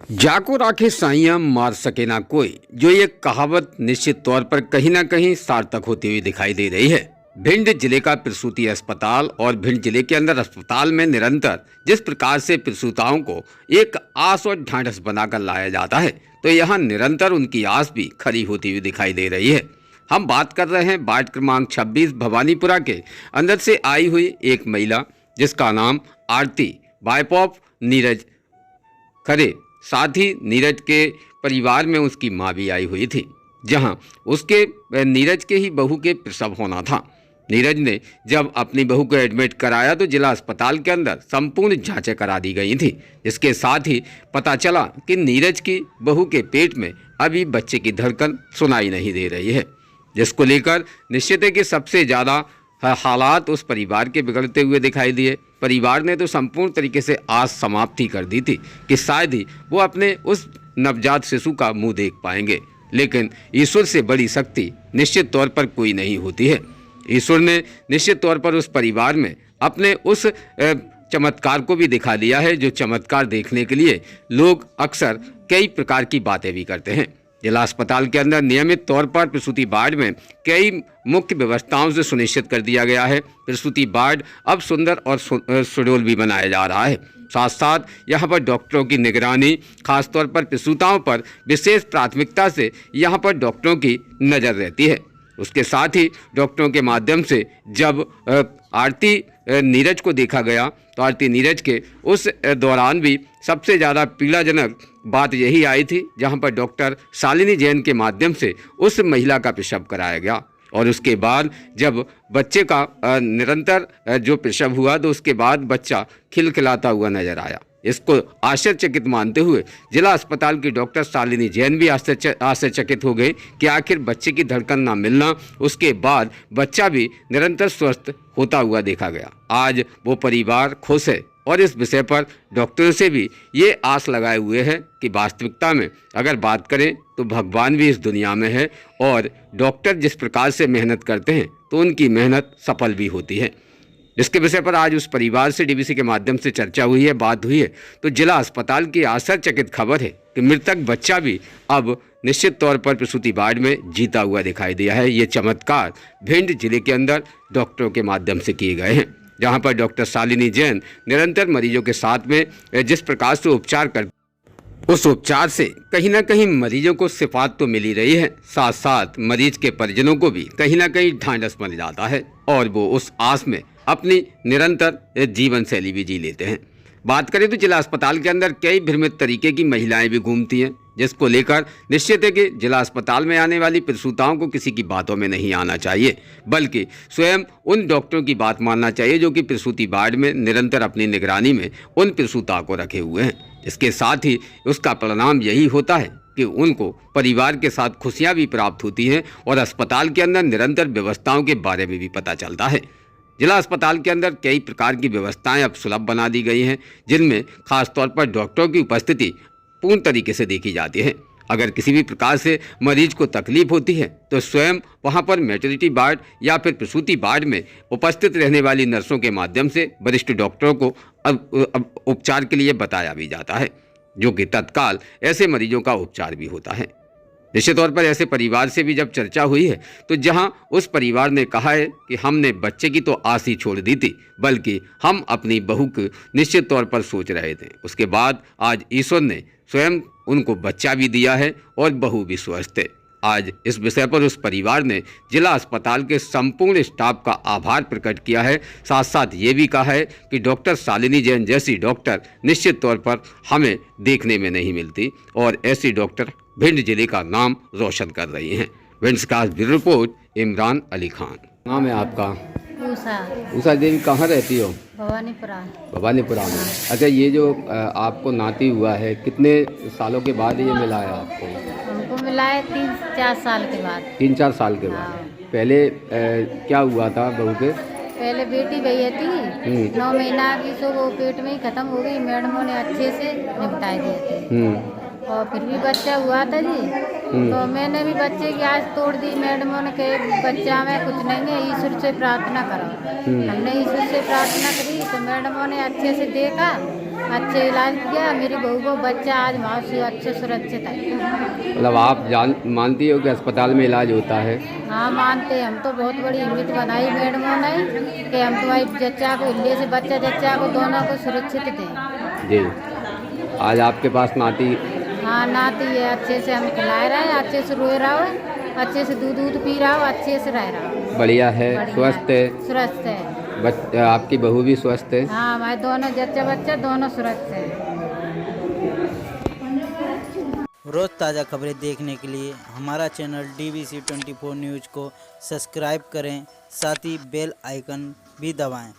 जाको राखे साइयां मार सके ना कोई, जो ये कहावत निश्चित तौर पर कहीं ना कहीं सार्थक होती हुई दिखाई दे रही है। भिंड जिले का प्रसूति अस्पताल और भिंड जिले के अंदर अस्पताल में निरंतर जिस प्रकार से प्रसूताओं को एक आस और ढांढस बनाकर लाया जाता है, तो यहाँ निरंतर उनकी आस भी खरी होती हुई दिखाई दे रही है। हम बात कर रहे हैं वार्ड क्रमांक 26 भवानीपुरा के अंदर से आई हुई एक महिला जिसका नाम आरती वाइफ ऑफ नीरज खरे, साथ ही नीरज के परिवार में उसकी मां भी आई हुई थी, जहां उसके नीरज के ही बहू के प्रसव होना था। नीरज ने जब अपनी बहू को एडमिट कराया तो जिला अस्पताल के अंदर संपूर्ण जांचें करा दी गई थी। इसके साथ ही पता चला कि नीरज की बहू के पेट में अभी बच्चे की धड़कन सुनाई नहीं दे रही है, जिसको लेकर निश्चित है कि सबसे ज़्यादा हालात उस परिवार के बिगड़ते हुए दिखाई दिए। परिवार ने तो संपूर्ण तरीके से आस समाप्त ही कर दी थी कि शायद ही वो अपने उस नवजात शिशु का मुंह देख पाएंगे, लेकिन ईश्वर से बड़ी शक्ति निश्चित तौर पर कोई नहीं होती है। ईश्वर ने निश्चित तौर पर उस परिवार में अपने उस चमत्कार को भी दिखा दिया है, जो चमत्कार देखने के लिए लोग अक्सर कई प्रकार की बातें भी करते हैं। जिला अस्पताल के अंदर नियमित तौर पर प्रसूति वार्ड में कई मुख्य व्यवस्थाओं से सुनिश्चित कर दिया गया है। प्रसूति वार्ड अब सुंदर और सुडौल भी बनाया जा रहा है। साथ साथ यहाँ पर डॉक्टरों की निगरानी, खासतौर पर प्रसूताओं पर विशेष प्राथमिकता से यहाँ पर डॉक्टरों की नज़र रहती है। उसके साथ ही डॉक्टरों के माध्यम से जब आरती नीरज को देखा गया तो आरती नीरज के उस दौरान भी सबसे ज़्यादा पीड़ाजनक बात यही आई थी, जहां पर डॉक्टर शालिनी जैन के माध्यम से उस महिला का प्रसव कराया गया और उसके बाद जब बच्चे का निरंतर जो प्रसव हुआ तो उसके बाद बच्चा खिलखिलाता हुआ नजर आया। इसको आश्चर्यचकित मानते हुए जिला अस्पताल की डॉक्टर शालिनी जैन भी आश्चर्यचकित हो गए कि आखिर बच्चे की धड़कन ना मिलना, उसके बाद बच्चा भी निरंतर स्वस्थ होता हुआ देखा गया। आज वो परिवार खुश है और इस विषय पर डॉक्टरों से भी ये आस लगाए हुए हैं कि वास्तविकता में अगर बात करें तो भगवान भी इस दुनिया में है और डॉक्टर जिस प्रकार से मेहनत करते हैं तो उनकी मेहनत सफल भी होती है। इसके विषय पर आज उस परिवार से डीवीसी के माध्यम से चर्चा हुई है, बात हुई है, तो जिला अस्पताल की आश्चर्यचकित खबर है कि मृतक बच्चा भी अब निश्चित तौर पर प्रसूति वार्ड में जीता हुआ दिखाई दिया है। ये चमत्कार भिंड जिले के अंदर डॉक्टरों के माध्यम से किए गए हैं, जहां पर डॉक्टर शालिनी जैन निरंतर मरीजों के साथ में जिस प्रकार से उपचार कर उस उपचार से कहीं ना कहीं मरीजों को शिफात तो मिली रही है, साथ साथ मरीज के परिजनों को भी कहीं ना कहीं ढांढस बन जाता है और वो उस आस में अपनी निरंतर जीवन शैली भी जी लेते हैं। बात करें तो जिला अस्पताल के अंदर कई भ्रमित तरीके की महिलाएं भी घूमती हैं, जिसको लेकर निश्चित है कि जिला अस्पताल में आने वाली प्रसूताओं को किसी की बातों में नहीं आना चाहिए, बल्कि स्वयं उन डॉक्टरों की बात मानना चाहिए जो कि प्रसूति वार्ड में निरंतर अपनी निगरानी में उन प्रसूताओं को रखे हुए हैं। इसके साथ ही उसका परिणाम यही होता है कि उनको परिवार के साथ खुशियां भी प्राप्त होती हैं और अस्पताल के अंदर निरंतर व्यवस्थाओं के बारे में भी पता चलता है। जिला अस्पताल के अंदर कई प्रकार की व्यवस्थाएं अब सुलभ बना दी गई हैं, जिनमें खासतौर पर डॉक्टरों की उपस्थिति पूर्ण तरीके से देखी जाती है। अगर किसी भी प्रकार से मरीज को तकलीफ होती है तो स्वयं वहां पर मैटरनिटी वार्ड या फिर प्रसूति वार्ड में उपस्थित रहने वाली नर्सों के माध्यम से वरिष्ठ डॉक्टरों को अब उपचार के लिए बताया भी जाता है, जो कि तत्काल ऐसे मरीजों का उपचार भी होता है। निश्चित तौर पर ऐसे परिवार से भी जब चर्चा हुई है तो जहां उस परिवार ने कहा है कि हमने बच्चे की तो आस ही छोड़ दी थी, बल्कि हम अपनी बहू को निश्चित तौर पर सोच रहे थे। उसके बाद आज ईश्वर ने स्वयं उनको बच्चा भी दिया है और बहू भी स्वस्थ है। आज इस विषय पर उस परिवार ने जिला अस्पताल के संपूर्ण स्टाफ का आभार प्रकट किया है। साथ साथ ये भी कहा है कि डॉक्टर शालिनी जैन जैसी डॉक्टर निश्चित तौर पर हमें देखने में नहीं मिलती और ऐसी डॉक्टर भिंड जिले का नाम रोशन कर रही हैं। भिंड का ब्यूरो रिपोर्ट इमरान अली खान। नाम है आपका? उषा देवी। कहाँ रहती हो? भवानीपुरा। भवानीपुरा में। अच्छा, ये जो आपको नाती हुआ है, कितने सालों के बाद ये मिला है आपको? हमको मिला है 3-4 साल के बाद। 3-4 साल के बाद। पहले क्या हुआ था बहू के? पहले बेटी भैया थी, 9 महीना की, सो वो पेट में ही खत्म हो गई। मैडमों ने अच्छे से निपटा दिए थे और फिर भी बच्चा हुआ था जी, तो मैंने भी बच्चे की आस तोड़ दी। मैडमों ने कहे बच्चा में कुछ नहीं है, ईश्वर से प्रार्थना करो। हमने ईश्वर से प्रार्थना करी तो मैडमों ने अच्छे से देखा अच्छे इलाज किया मेरी बहू को, बच्चा आज वहाँ से अच्छे सुरक्षित है। मतलब आप मानती हो कि अस्पताल में इलाज होता है? हाँ मानते, हम तो बहुत बड़ी हिम्मत बनाई मैडमों ने कि हम तुम्हारी जच्चा को, हिल्ले से बच्चा जच्चा को दोनों को सुरक्षित दें। जी, आज आपके पास नाती? हाँ नाती है, अच्छे से हम खिला रहे हैं, अच्छे से रो रहा हो, अच्छे से दूध पी रहा हो, अच्छे से रह रहा हो। बढ़िया है, स्वस्थ है? स्वस्थ है। आपकी बहू भी स्वस्थ है? हाँ हमारे दोनों जच्चा बच्चा दोनों सुरक्षित है। रोज़ ताज़ा खबरें देखने के लिए हमारा चैनल DBC 24 न्यूज़ को सब्सक्राइब करें, साथ ही बेल आइकन भी दबाएं।